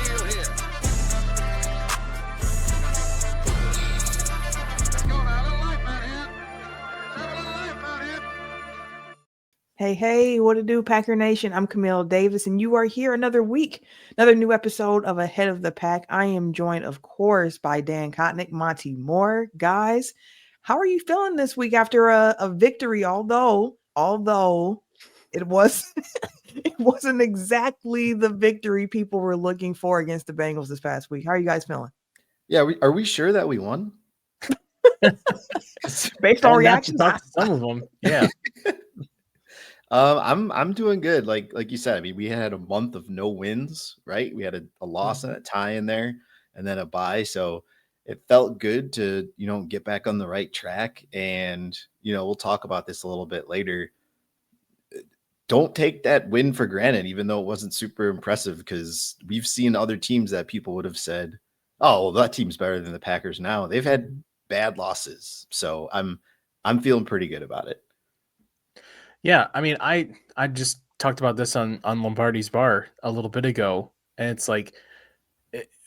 seal here. Let's go now. A little life out here. Let's have a little life out here. Hey, what to do, Packer Nation? I'm Camille Davis, and you are here another week, another new episode of Ahead of the Pack. I am joined, of course, by Dan Kotnik, Monte Moore. Guys, how are you feeling this week after a victory? Although it was it wasn't exactly the victory people were looking for against the Bengals this past week. How are you guys feeling? Yeah, are we sure that we won? Based on reactions, some of them, yeah. I'm doing good. Like you said, I mean, we had a month of no wins, right? We had a loss and a tie in there, and then a bye. So it felt good to get back on the right track. And we'll talk about this a little bit later. Don't take that win for granted, even though it wasn't super impressive, because we've seen other teams that people would have said, "Oh, well, that team's better than the Packers now." They've had bad losses, so I'm feeling pretty good about it. Yeah, I mean, I just talked about this on Lombardi's Bar a little bit ago, and it's like,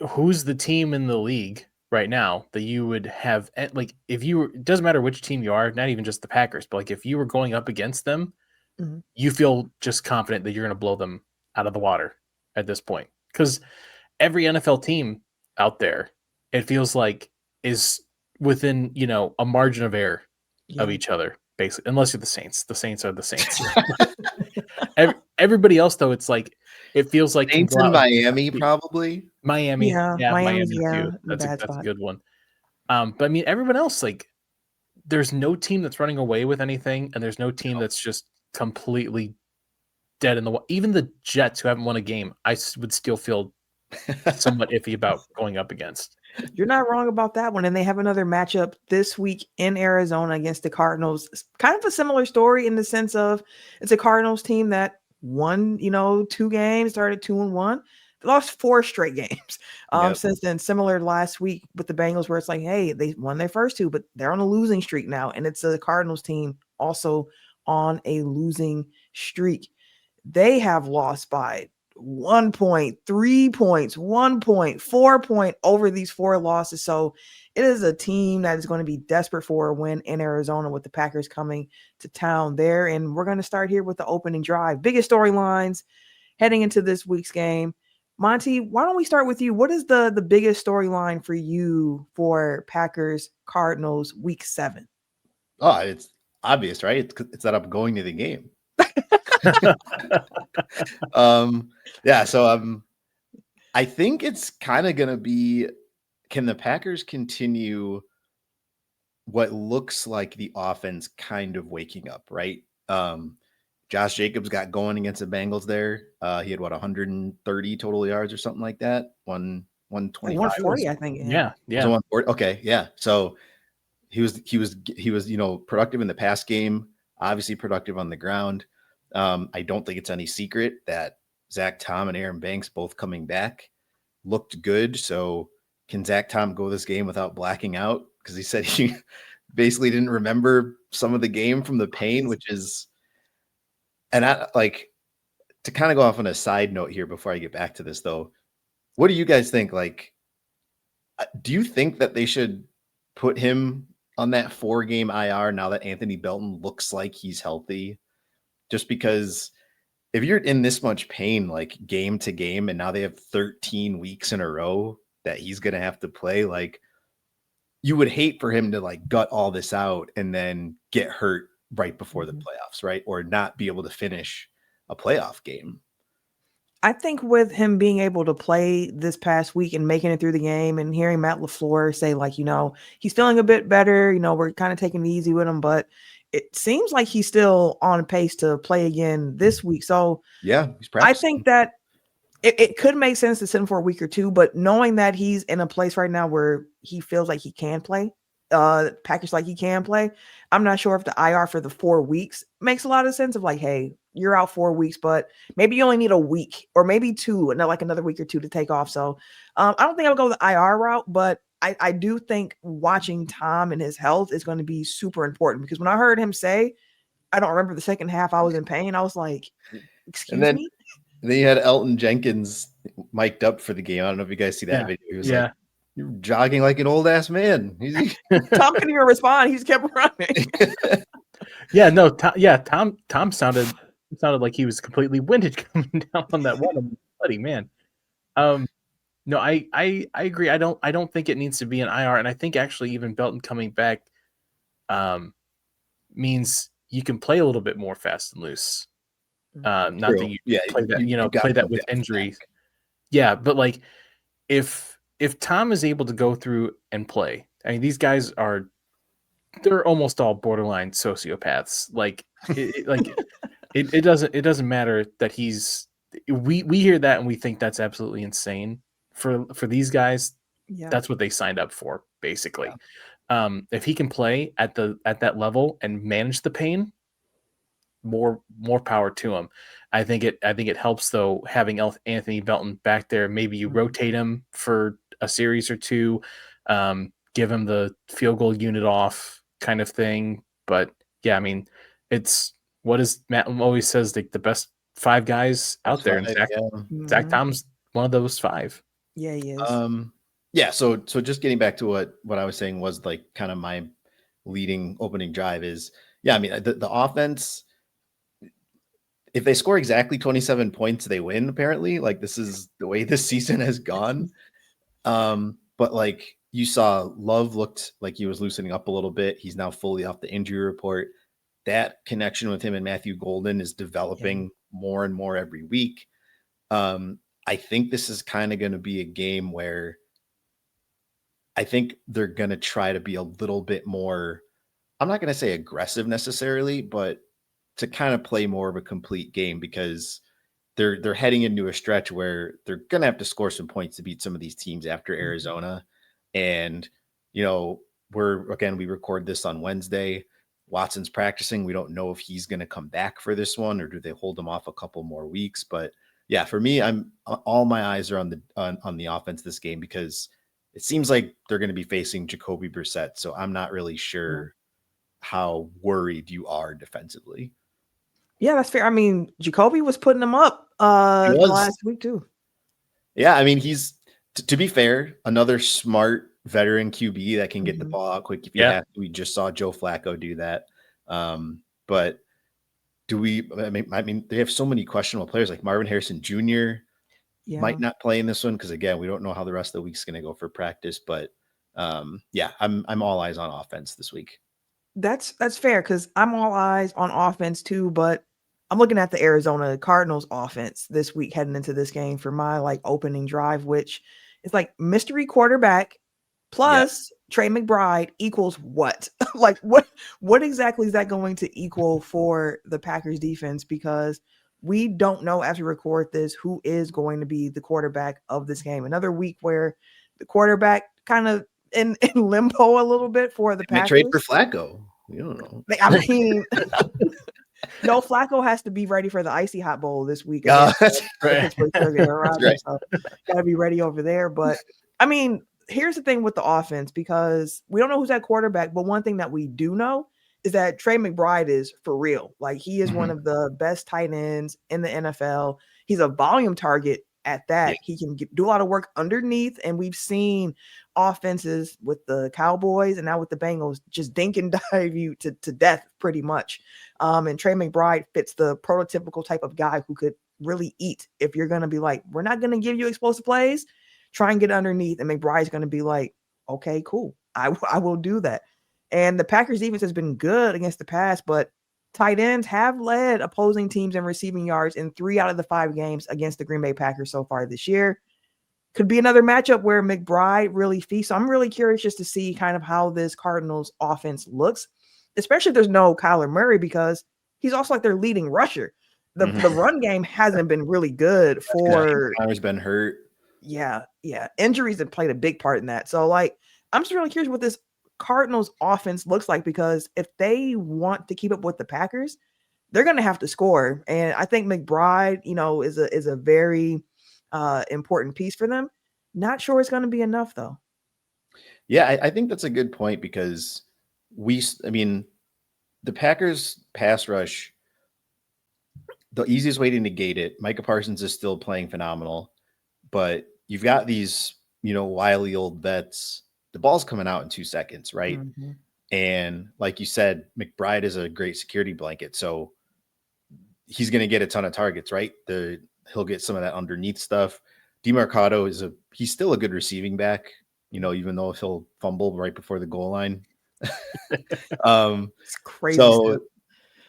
who's the team in the league right now that you would have, like, if you were, it doesn't matter which team you are, not even just the Packers, but like if you were going up against them, you feel just confident that you're going to blow them out of the water at this point, because every NFL team out there, it feels like, is within a margin of error of each other. Basically, unless you're the Saints. The Saints are the Saints. Everybody else, though, it's like, it feels like Saints in Miami, probably. Miami, Miami too. That's a good one. But I mean, everyone else, like, there's no team that's running away with anything, and there's no team that's just completely dead in the water. Even the Jets, who haven't won a game, I would still feel somewhat iffy about going up against. You're not wrong about that one. And they have another matchup this week in Arizona against the Cardinals. Kind of a similar story in the sense of it's a Cardinals team that won, 2 games, started 2-1. They lost 4 straight games since then. Similar last week with the Bengals, where it's like, hey, they won their first 2, but they're on a losing streak now. And it's a Cardinals team also on a losing streak. They have lost by 1 point, 3 points, 1 point, 4 point over these 4 losses. So it is a team that is going to be desperate for a win in Arizona with the Packers coming to town there. And we're going to start here with the opening drive. Biggest storylines heading into this week's game. Monte, why don't we start with you? What is the biggest storyline for you for Packers Cardinals week 7? Oh, it's obvious, right? It's that I'm going to the game. I think it's kind of gonna be, can the Packers continue what looks like the offense kind of waking up, right? Josh Jacobs got going against the Bengals there. He had 130 total yards or something like that. 125, 140, I think. Yeah. 140. Okay, yeah. So he was productive in the pass game, obviously productive on the ground. I don't think it's any secret that Zach Tom and Aaron Banks, both coming back, looked good. So can Zach Tom go this game without blacking out? Because he said he basically didn't remember some of the game from the pain, which is, and I like to kind of go off on a side note here before I get back to this though. What do you guys think? Like, do you think that they should put him on that 4-game IR now that Anthony Belton looks like he's healthy? Just because if you're in this much pain, like game to game, and now they have 13 weeks in a row that he's going to have to play, like, you would hate for him to like gut all this out and then get hurt right before the playoffs, right? Or not be able to finish a playoff game. I think with him being able to play this past week and making it through the game and hearing Matt LaFleur say, like, he's feeling a bit better, we're kind of taking it easy with him, but it seems like he's still on pace to play again this week. So yeah, I think that it could make sense to sit him for a week or 2, but knowing that he's in a place right now where he feels like he can play, package like he can play, I'm not sure if the IR for the 4 weeks makes a lot of sense of like, hey, you're out 4 weeks, but maybe you only need a week or maybe 2 and not like another week or 2 to take off. So I don't think I'll go the IR route, but I do think watching Tom and his health is going to be super important, because when I heard him say, I don't remember the second half, I was in pain, I was like, excuse me? then you had Elton Jenkins mic'd up for the game. I don't know if you guys see that video. He was like, "You're jogging like an old ass man." Tom couldn't even respond. He just kept running. Tom sounded like he was completely winded coming down on that one. Bloody man. No, I agree. I don't think it needs to be an IR, and I think actually even Belton coming back means you can play a little bit more fast and loose. Not that you play that, play that with injuries. Yeah, but like if Tom is able to go through and play, I mean, these guys they're almost all borderline sociopaths. Like it doesn't matter that we hear that and we think that's absolutely insane. For these guys, that's what they signed up for, basically. Yeah. If he can play at that level and manage the pain, more power to him. I think it helps though having Anthony Belton back there. Maybe you rotate him for a series or two, give him the field goal unit off kind of thing. But yeah, I mean, it's what is Matt always says, like the best 5 guys out there. And Zach Tom's one of those 5. Yeah, he is. Yeah. So just getting back to what I was saying was like kind of my leading opening drive is, yeah, I mean, the offense, if they score exactly 27 points, they win, apparently. Like, this is the way this season has gone. But like you saw, Love looked like he was loosening up a little bit. He's now fully off the injury report. That connection with him and Matthew Golden is developing more and more every week. I think this is kind of going to be a game where I think they're going to try to be a little bit more, I'm not going to say aggressive necessarily, but to kind of play more of a complete game, because they're heading into a stretch where they're going to have to score some points to beat some of these teams after Arizona. And, we record this on Wednesday. Watson's practicing. We don't know if he's going to come back for this one or do they hold him off a couple more weeks. But yeah, for me, all my eyes are on the offense this game, because it seems like they're going to be facing Jacoby Brissett. So I'm not really sure how worried you are defensively. Yeah, that's fair. I mean, Jacoby was putting them up last week too. Yeah, I mean, he's to be fair, another smart veteran QB that can get the ball out quick if you have to. We just saw Joe Flacco do that. But I mean, they have so many questionable players, like Marvin Harrison Jr. Might not play in this one because, again, we don't know how the rest of the week's going to go for practice. But I'm all eyes on offense this week. That's fair, because I'm all eyes on offense too, but I'm looking at the Arizona Cardinals offense this week heading into this game for my like opening drive, which is like mystery quarterback plus Trey McBride equals what? Like what exactly is that going to equal for the Packers defense? Because we don't know as we record this who is going to be the quarterback of this game. Another week where the quarterback kind of in limbo a little bit for the Packers. Trade for Flacco. You don't know. I mean, no, Flacco has to be ready for the Icy Hot Bowl this week. That's right. So gotta be ready over there. But I mean, here's the thing with the offense, because we don't know who's at quarterback, but one thing that we do know is that Trey McBride is for real. Like, he is one of the best tight ends in the NFL. He's a volume target at that. He can do a lot of work underneath, and we've seen offenses with the Cowboys and now with the Bengals just dink and dive you to death pretty much. And Trey McBride fits the prototypical type of guy who could really eat. If you're going to be like, we're not going to give you explosive plays, try and get underneath, and McBride's going to be like, okay, cool. I will do that. And the Packers defense has been good against the pass, but tight ends have led opposing teams in receiving yards in 3 out of the 5 games against the Green Bay Packers so far this year. Could be another matchup where McBride really feasts. So I'm really curious just to see kind of how this Cardinals offense looks, especially if there's no Kyler Murray, because he's also like their leading rusher. The run game hasn't been really good for. Kyler's been hurt. Yeah. Injuries have played a big part in that. So like, I'm just really curious what this Cardinals offense looks like, because if they want to keep up with the Packers, they're going to have to score. And I think McBride, is a very important piece for them. Not sure it's going to be enough though. Yeah, I think that's a good point, because the Packers pass rush the easiest way to negate it, Micah Parsons is still playing phenomenal, but you've got these, wily old vets. The ball's coming out in 2 seconds, right? Mhm. And like you said, McBride is a great security blanket. So he's going to get a ton of targets, right? He'll get some of that underneath stuff. DeMarcado he's still a good receiving back, even though he'll fumble right before the goal line. It's crazy So stuff.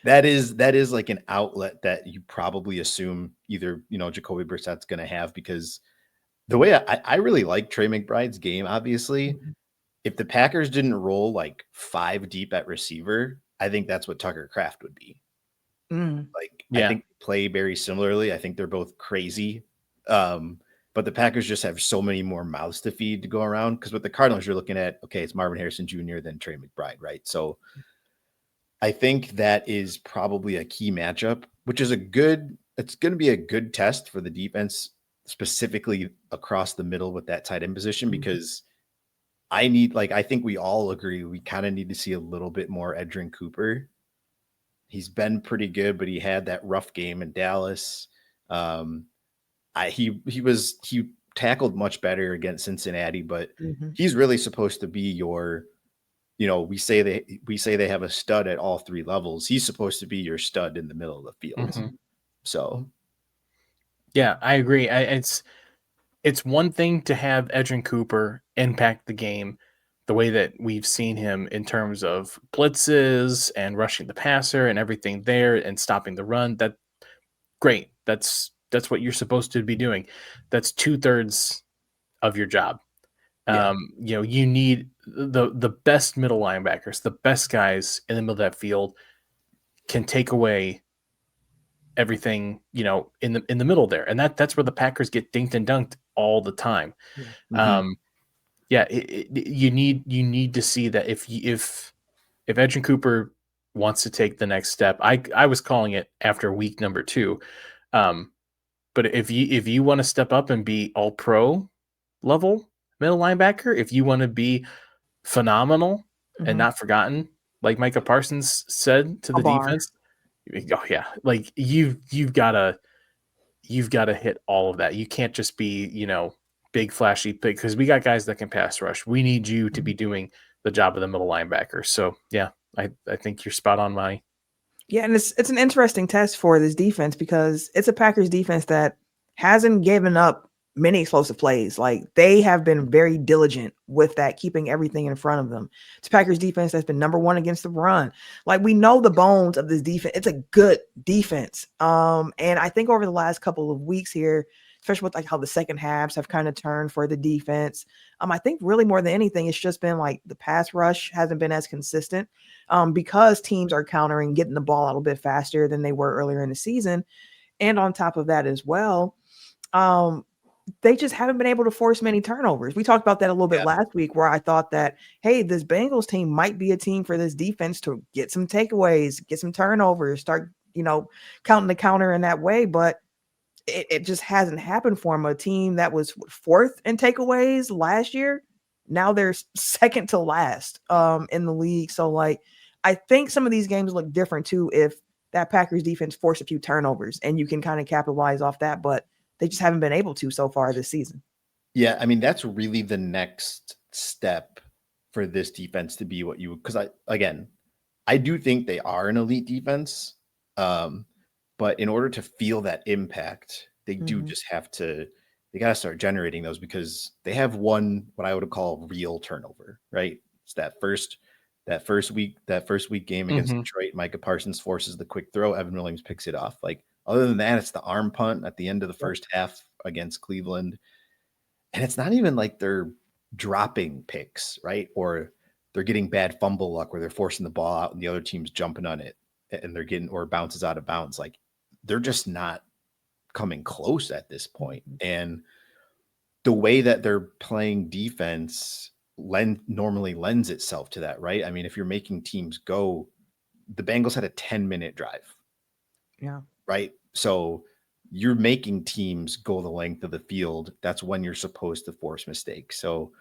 that is like an outlet that you probably assume either, Jacoby Brissett's going to have, because the way I really like Trey McBride's game, obviously, Mhm. if the Packers didn't roll like 5 deep at receiver, I think that's what Tucker Kraft would be. Mm. Like, I Yeah. think they play very similarly. I think they're both crazy. But the Packers just have so many more mouths to feed to go around. Because with the Cardinals, you're looking at, okay, it's Marvin Harrison Jr., then Trey McBride, right? So I think that is probably a key matchup, which is it's going to be a good test for the defense, specifically across the middle with that tight end position, Mhm. because I think we all agree we kind of need to see a little bit more Edrin Cooper. He's been pretty good, but he had that rough game in Dallas. Um, he tackled much better against Cincinnati, but Mhm. he's really supposed to be your, we say they have a stud at all 3 levels. He's supposed to be your stud in the middle of the field. Mhm. So Yeah, I agree. It's one thing to have Edrin Cooper impact the game the way that we've seen him in terms of blitzes and rushing the passer and everything there and stopping the run. That great. That's what you're supposed to be doing. That's 2/3 of your job. yeah, You need the best middle linebackers, the best guys in the middle of that field can take away everything, in the middle there. And that's where the Packers get dinked and dunked all the time. Yeah. mm-hmm. Um, yeah, you need to see that if Edgerrin Cooper wants to take the next step, I was calling it after week number 2. Um, but if you want to step up and be all pro level middle linebacker, if you want to be phenomenal and Mhm. not forgotten, like Micah Parsons said to A the bar. defense, oh yeah, like you've got to hit all of that. You can't just be, big flashy big, because we got guys that can pass rush. We need you to be Mhm. doing the job of the middle linebacker. So yeah, I think you're spot on, Monty. Yeah, and it's an interesting test for this defense because it's a Packers defense that hasn't given up many explosive plays. Like they have been very diligent with that, keeping everything in front of them. It's a Packers defense that's been number 1 against the run. Like we know the bones of this defense. It's a good defense. And I think over the last couple of weeks here, especially with like how the second halves have kind of turned for the defense, I think really more than anything, it's just been like the pass rush hasn't been as consistent. Because teams are countering, getting the ball a little bit faster than they were earlier in the season. And on top of that as well, um, they just haven't been able to force many turnovers. We talked about that a little bit Yeah. last week where I thought that, hey, this Bengals team might be a team for this defense to get some takeaways, get some turnovers, start, counting the counter in that way. But it just hasn't happened for them. A team that was 4th in takeaways last year, now they're second to last in the league. So like I think some of these games look different too if that Packers defense force a few turnovers and you can kind of capitalize off that, but they just haven't been able to so far this season. Yeah, I mean, that's really the next step for this defense to be what you, because I do think they are an elite defense. Um, but in order to feel that impact, they do Mhm. just they got to start generating those, because they have one, what I would call real turnover, right? It's that first week game against Mm-hmm. Detroit. Micah Parsons forces the quick throw. Evan Williams picks it off. Like, other than that, it's the arm punt at the end of the Yep. first half against Cleveland. And it's not even like they're dropping picks, right? Or they're getting bad fumble luck where they're forcing the ball out and the other team's jumping on it and they're getting, or bounces out of bounds. Like, they're just not coming close at this point. Mhm. And the way that they're playing defense normally lends itself to that, right? I mean, if you're making teams go, the Bengals had a 10-minute drive, Yeah. right? So you're making teams go the length of the field. That's when you're supposed to force mistakes. So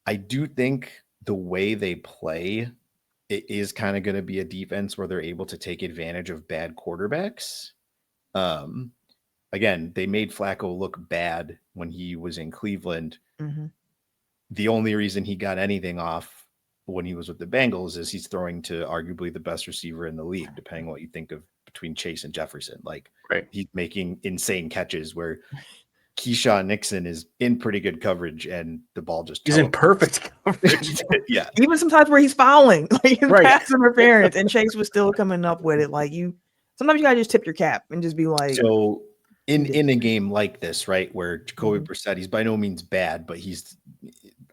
I do think the way they play, it is kind of going to be a defense where they're able to take advantage of bad quarterbacks. Again, they made Flacco look bad when he was in Cleveland. Mm-hmm. The only reason he got anything off when he was with the Bengals is he's throwing to arguably the best receiver in the league, depending on what you think of between Chase and Jefferson. Like, Right. he's making insane catches where Keyshawn Nixon is in pretty good coverage and the ball just He's in perfect coverage. yeah. Even sometimes where he's fouling, like in Right. pass interference, and Chase was still coming up with it. Like sometimes you gotta just tip your cap and just be like. So in a game like this, right, where Jacoby Mhm. Brissett, he's by no means bad, but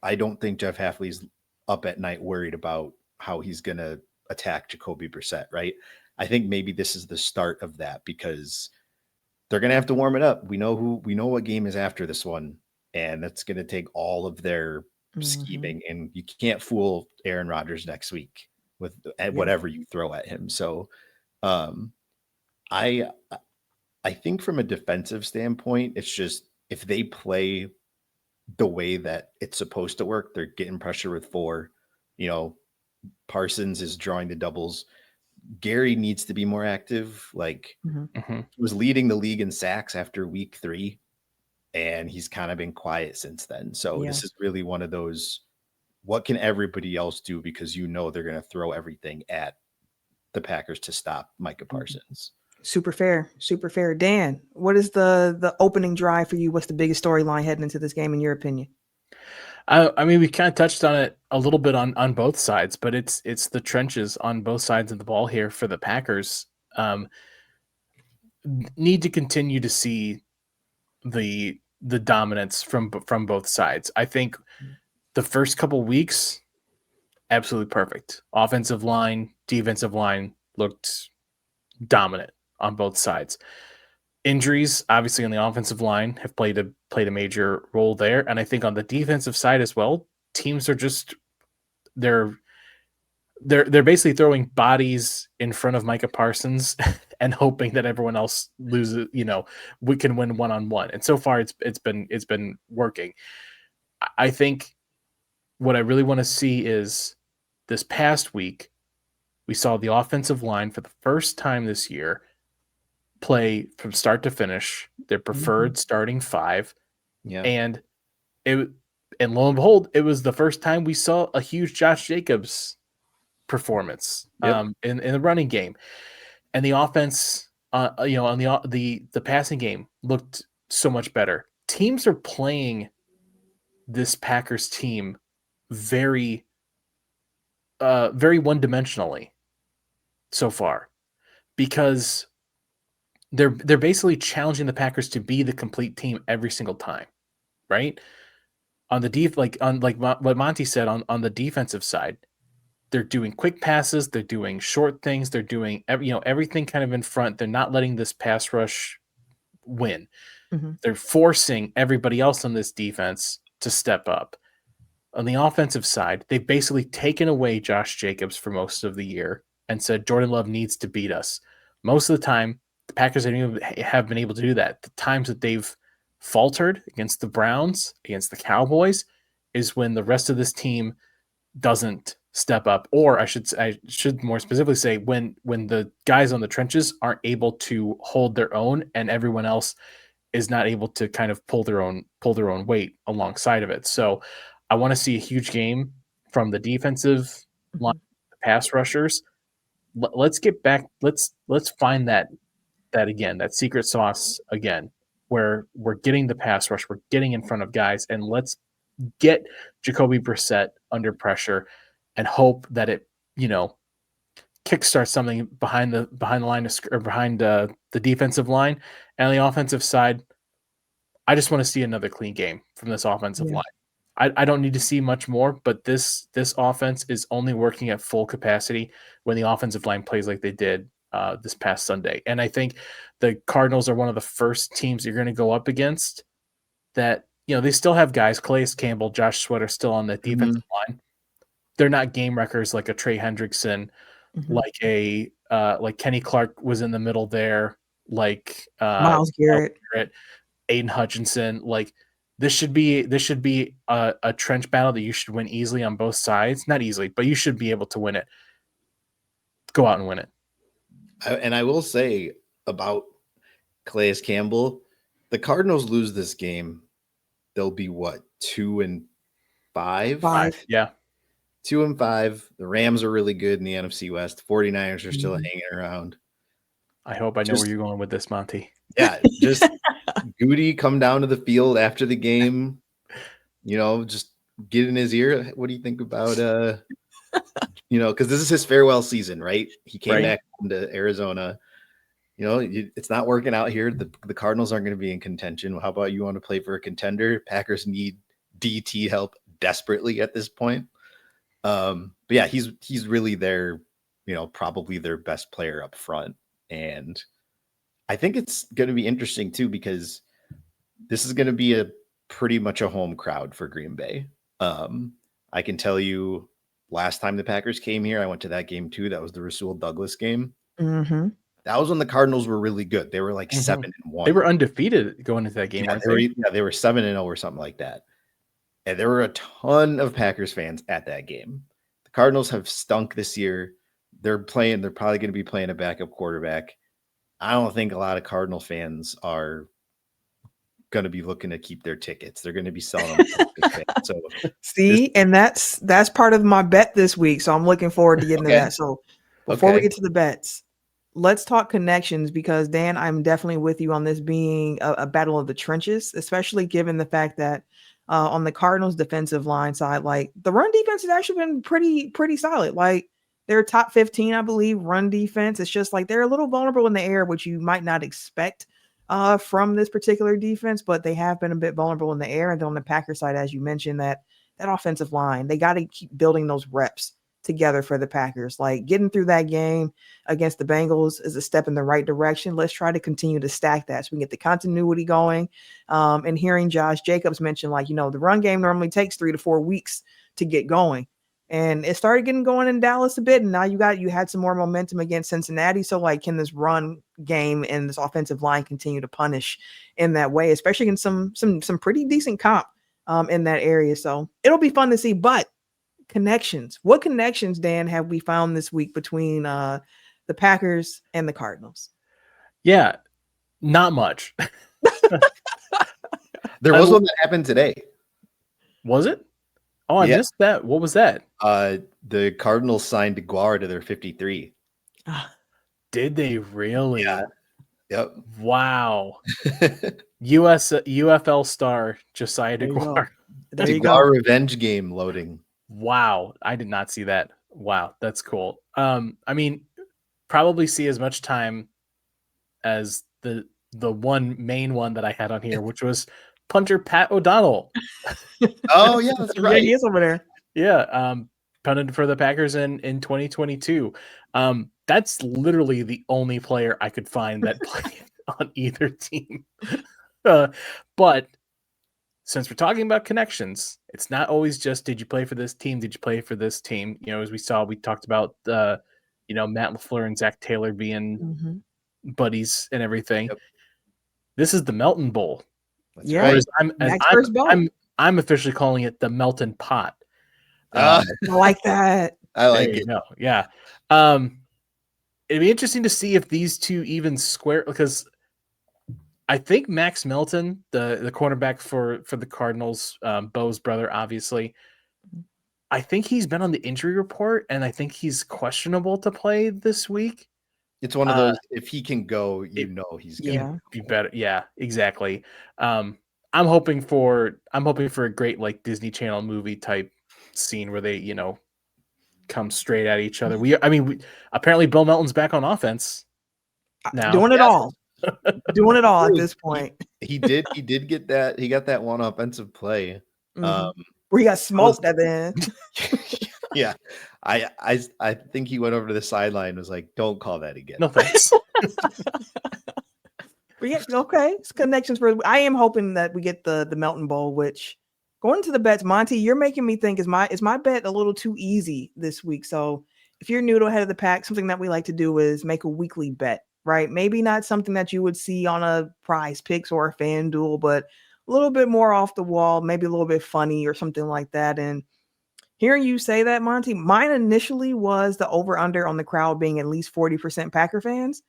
I don't think Jeff Hafley's up at night worried about how he's gonna attack Jacoby Brissett, right? I think maybe this is the start of that because they're gonna have to warm it up. We know what game is after this one, and that's gonna take all of their scheming, and you can't fool Aaron Rodgers next week with whatever you throw at him. So I think from a defensive standpoint, it's just if they play the way that it's supposed to work, they're getting pressure with 4. Parsons is drawing the doubles. Gary needs to be more active. Like, he was leading the league in sacks after week 3, and he's kind of been quiet since then. So this is really one of those, what can everybody else do? Because they're going to throw everything at the Packers to stop Micah Parsons. Super fair. Dan, what is the opening drive for you? What's the biggest storyline heading into this game in your opinion? I mean, we kind of touched on it a little bit on both sides, but it's the trenches on both sides of the ball here for the Packers. Need to continue to see the dominance from both sides. I think the first couple weeks, absolutely perfect. Offensive line, defensive line looked dominant on both sides. Injuries, obviously, on the offensive line have played a major role there, and I think on the defensive side as well, teams are just they're basically throwing bodies in front of Micah Parsons and hoping that everyone else loses. We can win one-on-one, and so far it's been working. I think what I really want to see is this past week we saw the offensive line for the first time this year play from start to finish, their preferred starting 5. Yeah. And lo and behold, it was the first time we saw a huge Josh Jacobs performance in the running game. And the offense, on the passing game looked so much better. Teams are playing this Packers team very, very one-dimensionally so far, because they're basically challenging the Packers to be the complete team every single time, right? On the what Monte said on the defensive side, they're doing quick passes, they're doing short things, they're doing everything kind of in front. They're not letting this pass rush win. They're forcing everybody else on this defense to step up. On the offensive side, they've basically taken away Josh Jacobs for most of the year and said Jordan Love needs to beat us. Most of the time, the Packers have been able to do that. The times that they've faltered against the Browns, against the Cowboys, is when the rest of this team doesn't step up, or I should more specifically say when the guys on the trenches aren't able to hold their own, and everyone else is not able to kind of pull their own weight alongside of it. So I want to see a huge game from the defensive line, the pass rushers. Let's get back. Let's find that again, that secret sauce again, where we're getting the pass rush, we're getting in front of guys, and let's get Jacoby Brissett under pressure and hope that it, kickstarts something behind the line or behind the defensive line. And on the offensive side, I just want to see another clean game from this offensive line. I don't need to see much more, but this offense is only working at full capacity when the offensive line plays like they did this past Sunday. And I think the Cardinals are one of the first teams you're going to go up against that, they still have guys, Calais Campbell, Josh Sweater still on the defensive line. They're not game wreckers like a Trey Hendrickson, like like Kenny Clark was in the middle there, like Myles Garrett, Aiden Hutchinson. Like this should be a trench battle that you should win easily on both sides. Not easily, but you should be able to win it. Go out and win it. And I will say about Calais Campbell. The Cardinals lose this game, they'll be what, 2-5? 5. Yeah. 2-5. The Rams are really good in the NFC West. 49ers are still Mhm. hanging around. I hope I know where you're going with this, Monty. Yeah, just Goody come down to the field after the game, just get in his ear. What do you think about because this is his farewell season, right? He came Right. back into Arizona. It's not working out here. The Cardinals aren't going to be in contention. How about you want to play for a contender? Packers need DT help desperately at this point. But yeah, he's really their, probably their best player up front. And I think it's going to be interesting too, because this is going to be a pretty much a home crowd for Green Bay. I can tell you last time the Packers came here, I went to that game too. That was the Rasul Douglas game. Mm-hmm. That was when the Cardinals were really good. They were like 7-1. They were undefeated going into that game, weren't they? They were 7-0 or something like that. And there were a ton of Packers fans at that game. The Cardinals have stunk this year. They're probably going to be playing a backup quarterback. I don't think a lot of Cardinal fans are going to be looking to keep their tickets. They're going to be selling them. So and that's part of my bet this week. So I'm looking forward to getting to that. So before we get to the bets, let's talk connections, because Dan, I'm definitely with you on this being a battle of the trenches, especially given the fact that on the Cardinals defensive line side, like the run defense has actually been pretty solid. Like they're top 15, I believe, run defense. It's just like they're a little vulnerable in the air, which you might not expect from this particular defense, but they have been a bit vulnerable in the air. And then on the Packers side, as you mentioned, that offensive line, they got to keep building those reps together for the Packers. Like getting through that game against the Bengals is a step in the right direction. Let's try to continue to stack that so we can get the continuity going. And hearing Josh Jacobs mention, like, the run game normally takes 3 to 4 weeks to get going. And it started getting going in Dallas a bit. And now you had some more momentum against Cincinnati. So like, can this run game and this offensive line continue to punish in that way, especially in some pretty decent comp in that area. So it'll be fun to see. But connections, what connections, Dan, have we found this week between the Packers and the Cardinals? Yeah, not much. There was one that happened today. Was it? Oh, I missed that. What was that? The Cardinals signed Guar to their 53. Did they really? Yeah. Yep. Wow. UFL star Josiah DeGuara. There you go. Revenge game loading. Wow. I did not see that. Wow. That's cool. I mean, probably see as much time as the one main one that I had on here, which was punter Pat O'Donnell. Oh yeah, that's right. Yeah, he is over there. Yeah. Punted for the Packers in 2022. That's literally the only player I could find that played on either team. But since we're talking about connections, it's not always just, did you play for this team? Did you play for this team? As we talked about, Matt LaFleur and Zach Taylor being buddies and everything. Yep. This is the Melton Bowl. That's right. I'm officially calling it the Melton Pot. I like that. I like it. No, yeah. It'd be interesting to see if these two even square, because I think Max Melton, the cornerback for the Cardinals, Bo's brother, obviously, I think he's been on the injury report, and I think he's questionable to play this week. It's one of those, if he can go, he's going to be better. Yeah, exactly. I'm hoping for a great like Disney Channel movie type scene where they, come straight at each other. Apparently Bill Melton's back on offense now. Doing it all. Doing it all at this point. He did get that. He got that one offensive play. Where he got smoked at the end. Yeah. I think he went over to the sideline and was like, don't call that again. No thanks. But yeah, okay. It's connections for. I am hoping that we get the Melton Bowl, which going to the bets, Monte, you're making me think, is my bet a little too easy this week? So if you're new to Ahead of the Pack, something that we like to do is make a weekly bet, right? Maybe not something that you would see on a Prize Picks or a FanDuel, but a little bit more off the wall, maybe a little bit funny or something like that. And hearing you say that, Monte, mine initially was the over-under on the crowd being at least 40% Packer fans.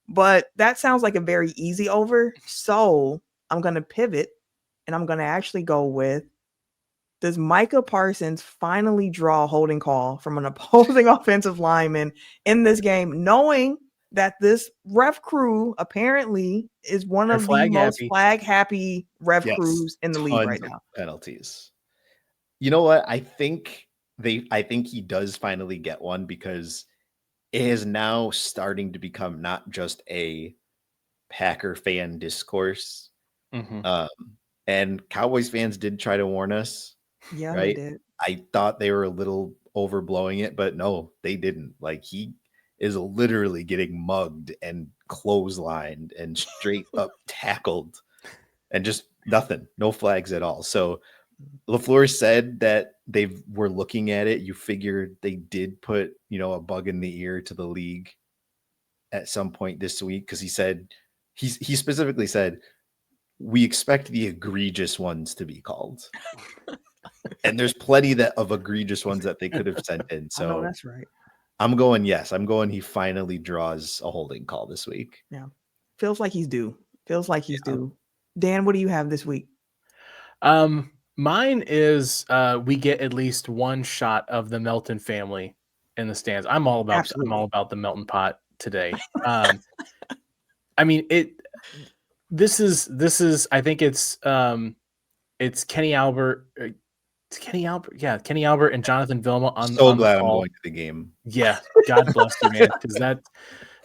But that sounds like a very easy over. So I'm going to pivot and I'm going to actually go with, does Micah Parsons finally draw a holding call from an opposing offensive lineman in this game, knowing that this ref crew apparently is one They're of the flag most happy. flag happy ref Yes, crews in the league right tons of now? penalties. You know what? I think he does finally get one, because it is now starting to become not just a Packer fan discourse. Mhm. And Cowboys fans did try to warn us, Yeah, they right? did. I thought they were a little overblowing it, but no, they didn't. Like, he is literally getting mugged and clotheslined and straight up tackled, and just nothing, no flags at all. So LaFleur said that they were looking at it. You figured they did put, a bug in the ear to the league at some point this week, because he specifically said, we expect the egregious ones to be called. And there's plenty of egregious ones that they could have sent in. I know So that's right. I'm going, yes. I'm going, he finally draws a holding call this week. Yeah. Feels like he's due. Feels like he's Yeah. due. Dan, what do you have this week? Mine is we get at least one shot of the Melton family in the stands. I'm all about the Melton pot today. I mean, this is I think it's Kenny Albert. It's Kenny Albert. Yeah, Kenny Albert and Jonathan Vilma on So on the glad I'm call. going to the game. Yeah, God bless you, man, because that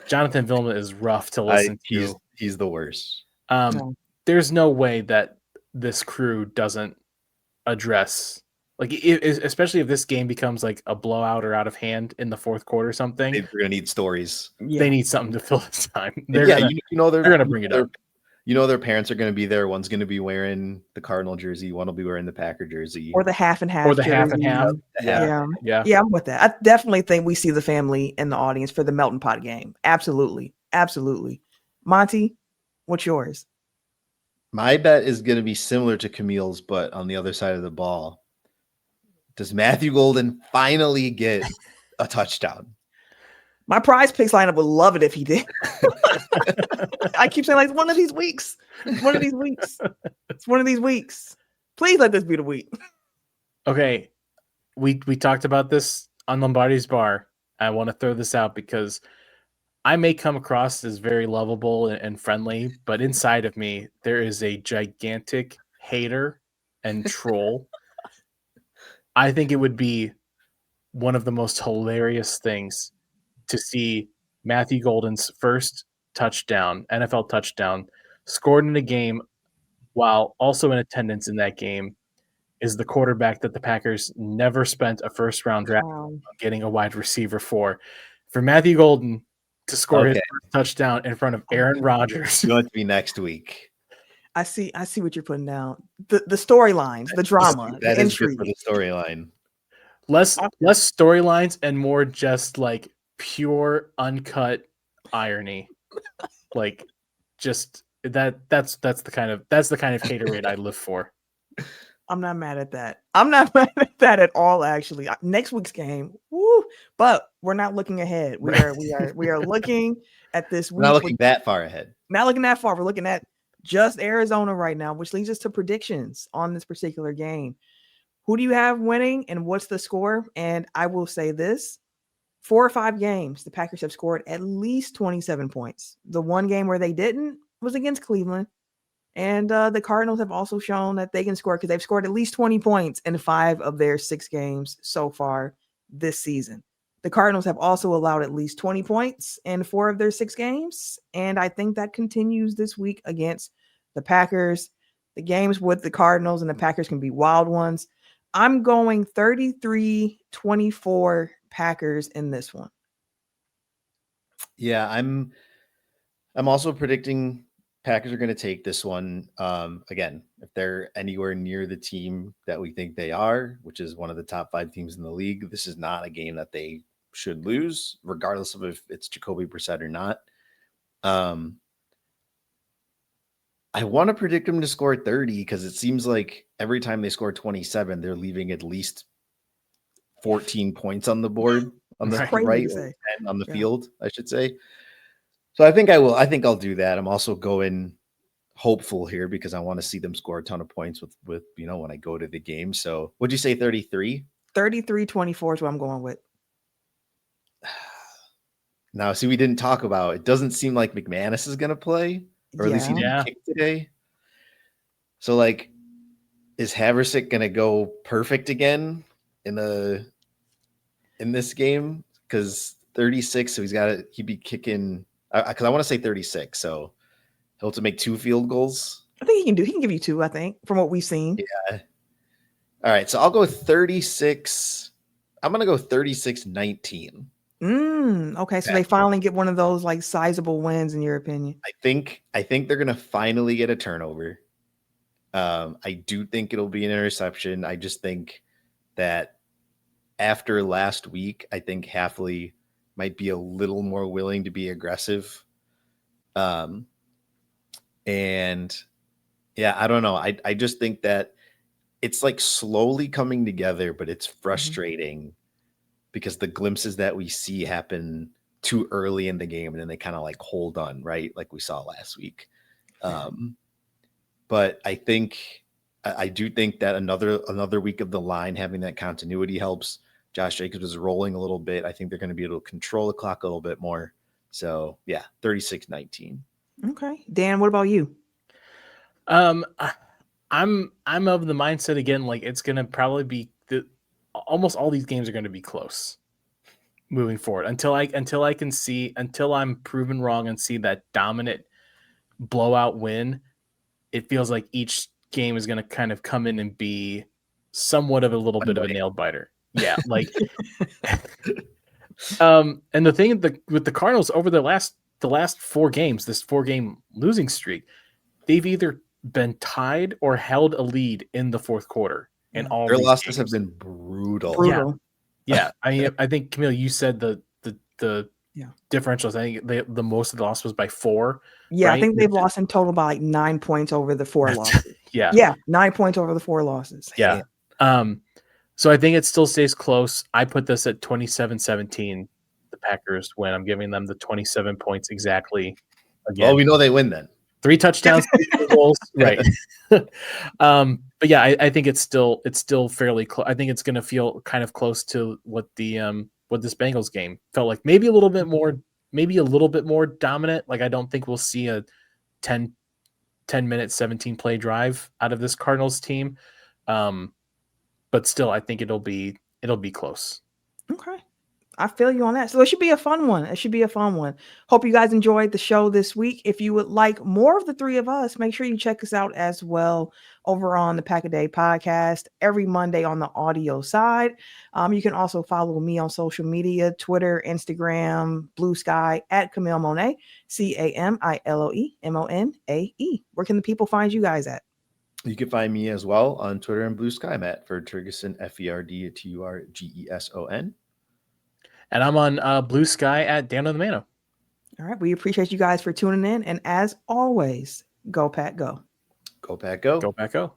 Jonathan Vilma is rough to listen to. He's the worst. No. There's no way that this crew doesn't address, like, especially if this game becomes like a blowout or out of hand in the fourth quarter or something. They're gonna need stories. Yeah. They need something to fill the time. They're gonna bring it up. Their parents are gonna be there. One's gonna be wearing the Cardinal jersey. One will be wearing the Packer jersey. Or the half and half. Or the half and half. Yeah. Yeah. Yeah, I'm with that. I definitely think we see the family in the audience for the Melton Pot game. Absolutely. Absolutely. Monte, what's yours? My bet is going to be similar to Camille's, but on the other side of the ball. Does Matthew Golden finally get a touchdown? My prize picks lineup would love it if he did. I keep saying, like, one of these weeks. One of these weeks. It's one of these weeks. Please let this be the week. Okay. We talked about this on Lombardi's Bar. I want to throw this out because I may come across as very lovable and friendly, but inside of me, there is a gigantic hater and troll. I think it would be one of the most hilarious things to see Matthew Golden's first touchdown, NFL touchdown, scored in a game while also in attendance in that game is the quarterback that the Packers never spent a first-round draft on getting a wide receiver for. For Matthew Golden to score his first touchdown in front of Aaron Rodgers. It's going to be next week. I see what you're putting down. The storylines, the drama, that the is intrigue. good for the storyline. Less storylines and more just like pure uncut irony. Like, just that's the kind of haterade I live for. I'm not mad at that. I'm not mad at that at all, actually. Next week's game, woo! But we're not looking ahead. We are looking at this week. We're not looking that far ahead. Not looking that far. We're looking at just Arizona right now, which leads us to predictions on this particular game. Who do you have winning and what's the score? And I will say this: 4 or 5 games, the Packers have scored at least 27 points. The one game where they didn't was against Cleveland. And the Cardinals have also shown that they can score because they've scored at least 20 points in 5 of their 6 games so far this season. The Cardinals have also allowed at least 20 points in 4 of their 6 games. And I think that continues this week against the Packers. The games with the Cardinals and the Packers can be wild ones. I'm going 33-24 Packers in this one. Yeah, I'm also predicting Packers are going to take this one. Again, if they're anywhere near the team that we think they are, which is one of the top 5 teams in the league, this is not a game that they should lose, regardless of if it's Jacoby Brissett or not. I want to predict them to score 30 because it seems like every time they score 27, they're leaving at least 14 points on the board, on the right, and on the field, I should say. So I think I will. I think I'll do that. I'm also going hopeful here because I want to see them score a ton of points with when I go to the game. So would you say 33? 33-24 is what I'm going with. Now, see, we didn't talk about it. Doesn't seem like McManus is going to play, or at least he didn't kick today. So, like, is Haversick going to go perfect again in this game? Because 36, so he'd be kicking. Because I want to say 36, so he'll have to make 2 field goals. I think he can give you 2. I think from what we've seen. Yeah. All right, so I'll go 36. I'm going to go 36-19. Okay, so they finally get one of those like sizable wins, in your opinion? I think they're gonna finally get a turnover. I do think it'll be an interception. I just think that after last week, I think Halfley might be a little more willing to be aggressive. And yeah, I don't know. I just think that it's like slowly coming together, but it's frustrating because the glimpses that we see happen too early in the game and then they kind of like hold on, right? Like we saw last week. But I do think that another week of the line having that continuity helps. Josh Jacobs is rolling a little bit. I think they're going to be able to control the clock a little bit more. So yeah, 36-19. Okay. Dan, what about you? I'm of the mindset again, like it's going to probably be almost all these games are going to be close moving forward until I'm proven wrong and see that dominant blowout win. It feels like each game is going to kind of come in and be somewhat of a little bit of a nail biter. Yeah. Like, and the thing with the Cardinals over the last 4 games, this 4-game losing streak, they've either been tied or held a lead in the fourth quarter. And all their these losses games have been brutal. Yeah. I think Camille, you said the differentials. I think the most of the loss was by 4. Yeah, right? I think they've lost in total by like 9 points over the 4 losses. Yeah, 9 points over the 4 losses. Yeah. So I think it still stays close. I put this at 27-17. The Packers win. I'm giving them the 27 points exactly. Again, well, we know they win then. 3 touchdowns, 3 goals, right? But yeah, I think it's still fairly close. I think it's going to feel kind of close to what this Bengals game felt like. Maybe a little bit more dominant. Like I don't think we'll see a 10-minute 17 play drive out of this Cardinals team. But still, I think it'll be close. Okay. I feel you on that. So it should be a fun one. Hope you guys enjoyed the show this week. If you would like more of the 3 of us, make sure you check us out as well over on the Pack a Day podcast every Monday on the audio side. You can also follow me on social media, Twitter, Instagram, Blue Sky at Camille Monet, CamiloeMonae. Where can the people find you guys at? You can find me as well on Twitter and Blue Sky. I'm at Ferdturgeson, FERDTURGESON. And I'm on Blue Sky at Dan of the Mano. All right. We appreciate you guys for tuning in. And as always, go Pack Go. Go Pack Go. Go Pack Go.